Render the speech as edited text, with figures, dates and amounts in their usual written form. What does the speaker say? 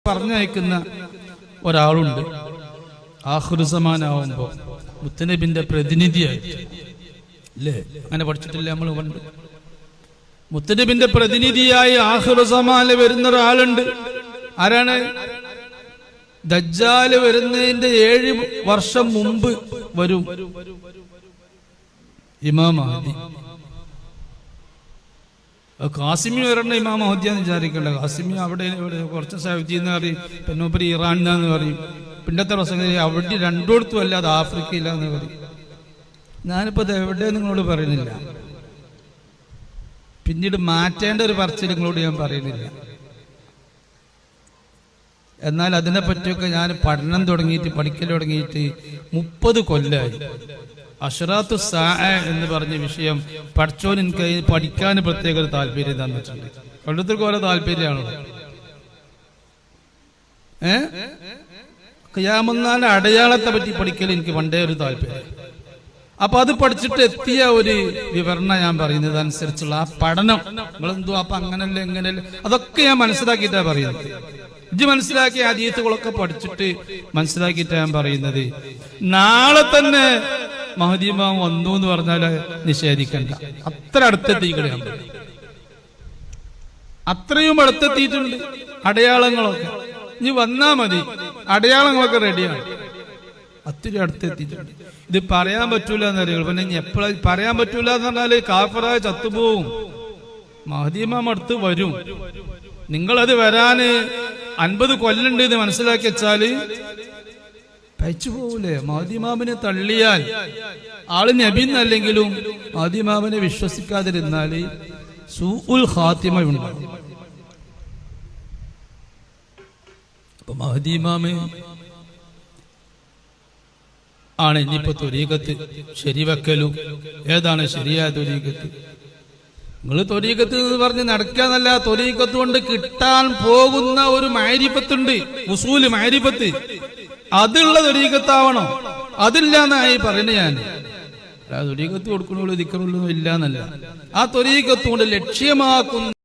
പറഞ്ഞയക്കുന്ന ഒരാളുണ്ട്. ആഖിറുസമാനാവുമ്പോ മുത്തനബിന്റെ പ്രതിനിധിയായിട്ട് അല്ലേ, അങ്ങനെ പഠിച്ചിട്ടില്ല നമ്മൾ പണ്ട്. മുത്തനബിന്റെ പ്രതിനിധിയായി ആഖിറുസമാനിൽ വരുന്ന ഒരാളുണ്ട്. ആരാണ്? ദജ്ജാല് വരുന്നതിന്റെ 7 വർഷം മുമ്പ് വരും ഇമാം മഹ്ദി. ഖാസിമി വരേണ്ട ഇമാം മഹ്ദിയാന്ന് വിചാരിക്കണ്ട. ഖാസിമി അവിടെ കുറച്ച് സൗദി എന്ന് പറയും, പിന്നെ ഇറാനിന്ന് പറയും. പിന്നത്തെ പ്രസംഗം അവിടെ രണ്ടിടത്തും അല്ലാതെ ആഫ്രിക്കയിലാന്ന് പറയും. ഞാനിപ്പോ ഇത് എവിടെ നിങ്ങളോട് പറയുന്നില്ല, പിന്നീട് മാറ്റേണ്ട ഒരു പറച്ചിൽ നിങ്ങളോട് ഞാൻ പറയുന്നില്ല. എന്നാൽ അതിനെപ്പറ്റിയൊക്കെ ഞാൻ പഠനം തുടങ്ങിയിട്ട് പഠിക്കൽ തുടങ്ങിയിട്ട് 30 കൊല്ലമായി. അശ്റാത്തു സാഅ എന്ന് പറഞ്ഞ വിഷയം പഠിച്ചോൻ എനിക്ക് പഠിക്കാൻ പ്രത്യേക ഒരു താല്പര്യം തന്നിട്ടുണ്ട്. ഓരോരുത്തർക്കും ഓരോ താല്പര്യമാണല്ലോ. ഖിയാമത്ത് അടയാളത്തെ പറ്റി പഠിക്കൽ എനിക്ക് പണ്ടേ ഒരു താല്പര്യം. അപ്പൊ അത് പഠിച്ചിട്ട് എത്തിയ ഒരു വിവരണം ഞാൻ പറയുന്നത് അനുസരിച്ചുള്ള ആ പഠനം, നിങ്ങളെന്തോ അപ്പൊ അങ്ങനല്ലേ എങ്ങനെയല്ലേ അതൊക്കെ ഞാൻ മനസ്സിലാക്കിയിട്ടാ പറയുന്നത്. ഇത് മനസ്സിലാക്കിയ ഹദീസുകളൊക്കെ പഠിച്ചിട്ട് മനസ്സിലാക്കിയിട്ടാ ഞാൻ പറയുന്നത്. നാളെ തന്നെ മഹ്ദി ഇമാം വന്നു എന്ന് പറഞ്ഞാല് നിഷേധിക്കണ്ട. അത്ര അടുത്തെത്തിക്കണേ, അത്രയും അടുത്തെത്തിയിട്ടുണ്ട്. അടയാളങ്ങളൊക്കെ ഇനി വന്നാ മതി, അടയാളങ്ങളൊക്കെ റെഡിയാണ്. അത്തിരി അടുത്തെത്തിയിട്ടുണ്ട്. ഇത് പറയാൻ പറ്റൂല എന്നറിയുള്ളൂ. പിന്നെ ഇനി എപ്പോഴും പറയാൻ പറ്റൂല എന്ന് പറഞ്ഞാല് കാഫിറായ ചത്തുപോവും. മഹ്ദി ഇമാം അടുത്ത് വരും. നിങ്ങളത് വരാന് 50 കൊല്ലുണ്ട് എന്ന് മനസ്സിലാക്കി വെച്ചാല് പയച്ചു പോകൂലേ? മഹ്ദി ഇമാമിനെ തള്ളിയാൽ, ആള് നബിന്നല്ലെങ്കിലും മഹ്ദി ഇമാമിനെ വിശ്വസിക്കാതിരുന്നാല് സൂഉൽ ഖാത്തിമ ഉണ്ടാകും. അപ്പൊ മഹ്ദി ഇമാമ് ആണ് ഇനിയിപ്പോ ത്വരീഖത്ത് ശരിവെക്കലും. ഏതാണ് ശരിയായ ത്വരീഖത്ത്? നിങ്ങൾ ത്വരീഖത്ത് എന്ന് പറഞ്ഞ് നടക്കാന്നല്ല, ത്വരീഖത്ത് കൊണ്ട് കിട്ടാൻ പോകുന്ന ഒരു മാരിഫത്തുണ്ട്, ഉസൂല് മാരിഫത്ത്. അതുള്ള ത്വരീഖത്താവണോ? അതില്ലാന്നായി പറയുന്നത് ഞാൻ. ത്വരീഖത്ത് കൊടുക്കണുള്ളൂ ദിക്റുള്ളൂ ഇല്ലാന്നല്ല. ആ ത്വരീഖത്ത് കൊണ്ട് ലക്ഷ്യമാക്കുന്ന